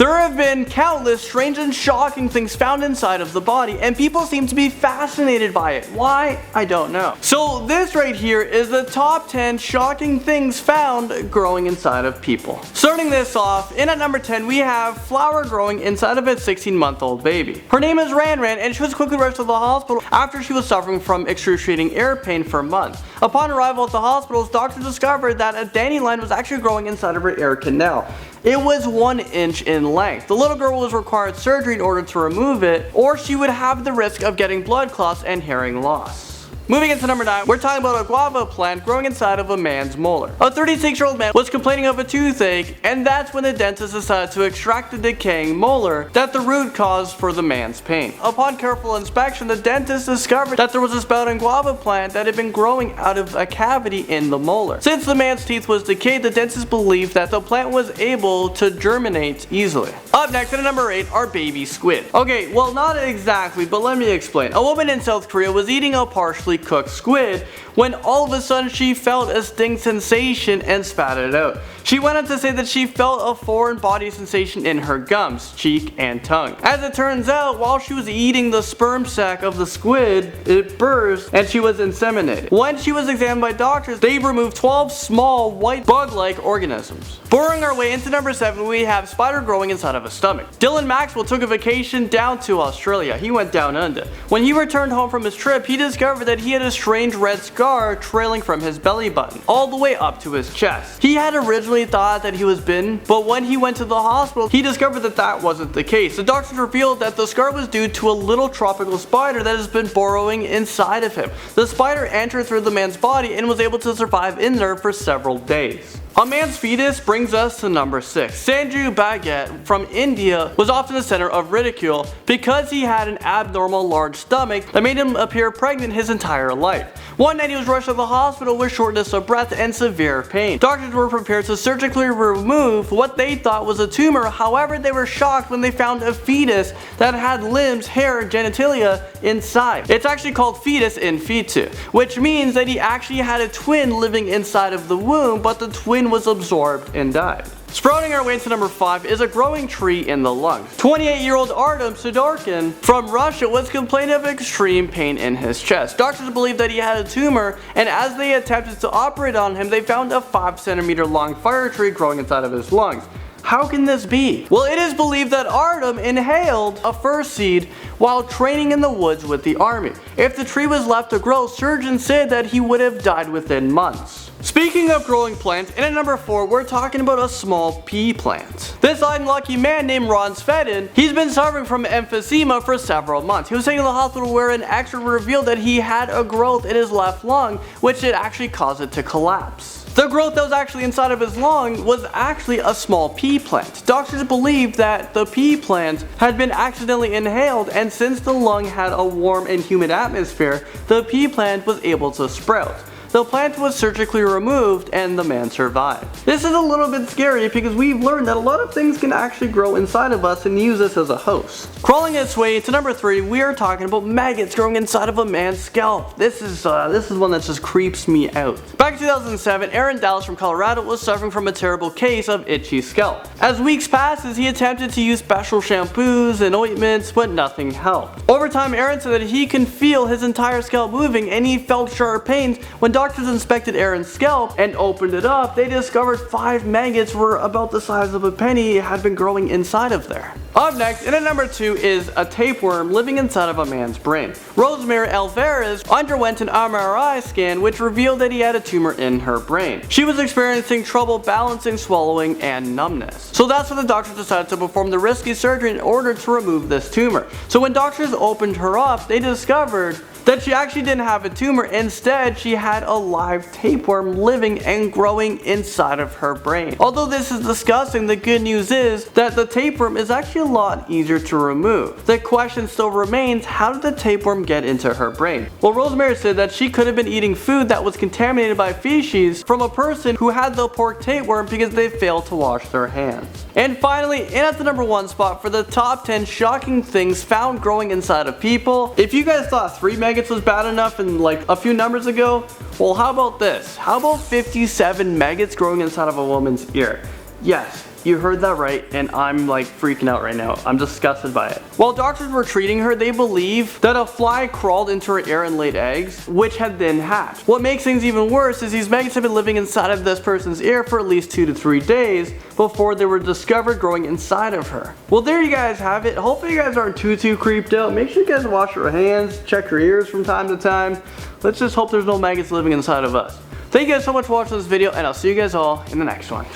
There have been countless strange and shocking things found inside of the body, and people seem to be fascinated by it. Why? I don't know. So this right here is the top 10 shocking things found growing inside of people. Starting this off, in at number 10 we have flower growing inside of a 16-month-old baby. Her name is Ran Ran, and she was quickly rushed to the hospital after she was suffering from excruciating ear pain for months. Upon arrival at the hospitals, doctors discovered that a dandelion was actually growing inside of her ear canal. It was 1 inch in length. The little girl was required surgery in order to remove it, or she would have the risk of getting blood clots and hearing loss. Moving into number 9, we're talking about a guava plant growing inside of a man's molar. A 36-year-old man was complaining of a toothache, and that's when the dentist decided to extract the decaying molar that the root caused for the man's pain. Upon careful inspection, the dentist discovered that there was a sprouting guava plant that had been growing out of a cavity in the molar. Since the man's teeth was decayed, the dentist believed that the plant was able to germinate easily. Up next at number 8 are baby squid. Okay, well not exactly, but let me explain. A woman in South Korea was eating a partially cooked squid when all of a sudden she felt a sting sensation and spat it out. She went on to say that she felt a foreign body sensation in her gums, cheek, and tongue. As it turns out, while she was eating the sperm sac of the squid, it burst and she was inseminated. When she was examined by doctors, they removed 12 small white bug-like organisms. Boring our way into number 7, we have spider growing inside of a stomach. Dylan Maxwell took a vacation down to Australia. He went down under. When he returned home from his trip, he discovered that he had a strange red scar trailing from his belly button all the way up to his chest. He had originally thought that he was bitten, but when he went to the hospital, he discovered that that wasn't the case. The doctors revealed that the scar was due to a little tropical spider that has been burrowing inside of him. The spider entered through the man's body and was able to survive in there for several days. A man's fetus brings us to number 6. Sanju Bhagat from India was often the center of ridicule because he had an abnormal large stomach that made him appear pregnant his entire life. One night he was rushed to the hospital with shortness of breath and severe pain. Doctors were prepared to surgically remove what they thought was a tumor, however they were shocked when they found a fetus that had limbs, hair, genitalia inside. It's actually called fetus in fetu, which means that he actually had a twin living inside of the womb, but the twin was absorbed and died. Sprouting our way to number 5 is a growing tree in the lungs. 28-year-old Artem Sidorkin from Russia was complaining of extreme pain in his chest. Doctors believed that he had a tumor, and as they attempted to operate on him, they found a 5-centimeter long fire tree growing inside of his lungs. How can this be? Well, it is believed that Artem inhaled a fir seed while training in the woods with the army. If the tree was left to grow, surgeons said that he would have died within months. Speaking of growing plants, in at number 4, we're talking about a small pea plant. This unlucky man named Ron Svedin, he's been suffering from emphysema for several months. He was taken to the hospital where an x-ray revealed that he had a growth in his left lung, which had actually caused it to collapse. The growth that was actually inside of his lung was actually a small pea plant. Doctors believed that the pea plant had been accidentally inhaled, and since the lung had a warm and humid atmosphere, the pea plant was able to sprout. The plant was surgically removed and the man survived. This is a little bit scary because we've learned that a lot of things can actually grow inside of us and use us as a host. Crawling its way to number 3, we are talking about maggots growing inside of a man's scalp. This is one that just creeps me out. Back in 2007, Aaron Dallas from Colorado was suffering from a terrible case of itchy scalp. As weeks passed, he attempted to use special shampoos and ointments, but nothing helped. Over time, Aaron said that he can feel his entire scalp moving, and he felt sharp pains. When doctors inspected Aaron's scalp and opened it up, they discovered 5 maggots were about the size of a penny had been growing inside of there. Up next, in at number 2, is a tapeworm living inside of a man's brain. Rosemary Alvarez underwent an MRI scan which revealed that he had a tumor in her brain. She was experiencing trouble balancing, swallowing, and numbness. So that's when the doctors decided to perform the risky surgery in order to remove this tumor. So when doctors opened her up, they discovered that she actually didn't have a tumor. Instead, she had a live tapeworm living and growing inside of her brain. Although this is disgusting, the good news is that the tapeworm is actually a lot easier to remove. The question still remains, how did the tapeworm get into her brain? Well, Rosemary said that she could have been eating food that was contaminated by feces from a person who had the pork tapeworm because they failed to wash their hands. And finally, in at the number 1 spot for the top 10 shocking things found growing inside of people. If you guys thought 3 maggots was bad enough and like a few numbers ago, well, how about this? How about 57 maggots growing inside of a woman's ear? Yes, You heard that right, and I'm like freaking out right now. I'm disgusted by it. While doctors were treating her, they believe that a fly crawled into her ear and laid eggs, which had then hatched. What makes things even worse is these maggots have been living inside of this person's ear for at least 2 to 3 days before they were discovered growing inside of her. Well, there you guys have it. Hopefully you guys aren't too creeped out. Make sure you guys wash your hands, check your ears from time to time. Let's just hope there's no maggots living inside of us. Thank you guys so much for watching this video, and I'll see you guys all in the next one.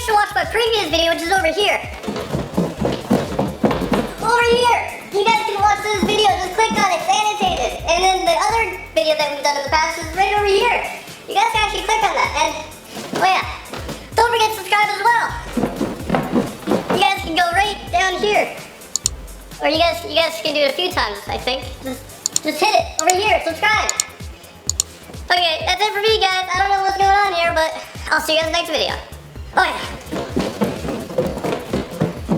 Watch my previous video, which is over here. Over here! You guys can watch this video, just click on it, it's annotated. And then the other video that we've done in the past is right over here. You guys can actually click on that. And, oh yeah, don't forget to subscribe as well. You guys can go right down here. Or you guys can do it a few times, I think. Just hit it, over here, subscribe. Okay, that's it for me guys. I don't know what's going on here, but I'll see you guys in the next video. Oh yeah.